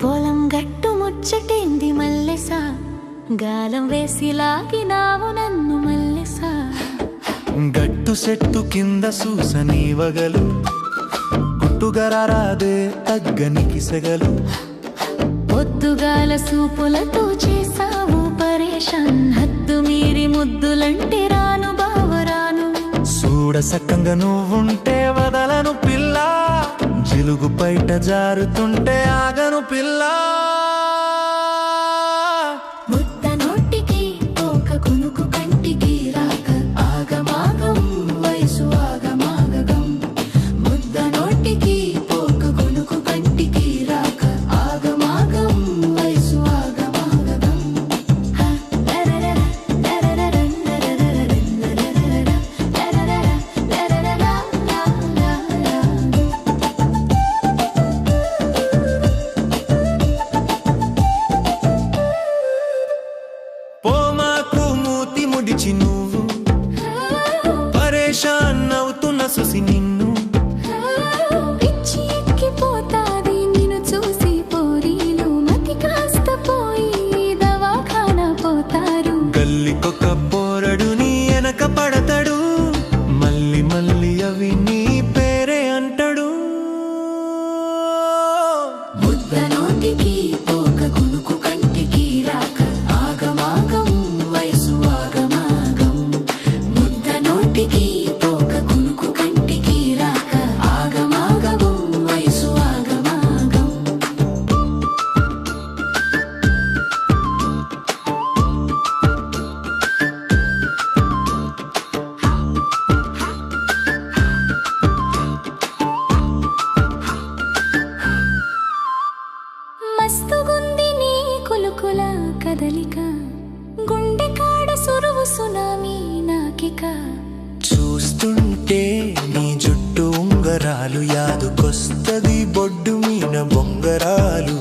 పొలం గట్టు ముచ్చటేంది మల్లెసా, గాలం వేసి లాగినావు నన్ను మల్లెసా. గట్టు సెట్టు కింద సూసనీవగలు, గుట్టుగరాదే తగ్గనికి సెగలు. పొద్దుగాల సూపులతో చేసావు పరేషాన్, హద్దు మీరి ముద్దులంటే రాను బావరాను. చూడ సక్కంగా నువ్వుంటే వదలను పిల్ల, జిలుగు బయట జారుతుంటే ఆగను పిల్ల. ముద్ద నోటికి పోక కునుకు కంటికి రాక, ఆగమాగం వయసు ఆగమాగం. ముద్ద నోటికి పోక కునుకు కంటికి రాక, ఆగమాగం వయసు ఆగమాగం. పోమాకు మూతి ముడిచి నువ్వు పరేషాన్ అవుతున్న సుసి నిన్ను. పిచ్చి ఎక్కిపోతాది నిన్ను చూసి పోరీలు, మతి కాస్త పోయి దవాఖానా పోతారు. గల్లికొక పోరడు నీ వెనక పడతాడు, మళ్ళీ మళ్ళీ అవి నీ పేరే అంటాడు. ముద్ద నోటికి పోక కునుకు కంటికి రాక, ఆగమాగం వయసు ఆగమాగం. ముద్ద నోటికి పోక కునుకు కంటికి రాక, ఆగమాగం వయసు ఆగమాగం. మస్తుగుంది నీ కులుకుల కదలిక, గుండె కాడ సురువు సునామీ నాకిక. చూస్తుంటే నీ జుట్టు ఉంగరాలు యాదుకొస్తది, బొడ్డు మీన బొంగరాలు.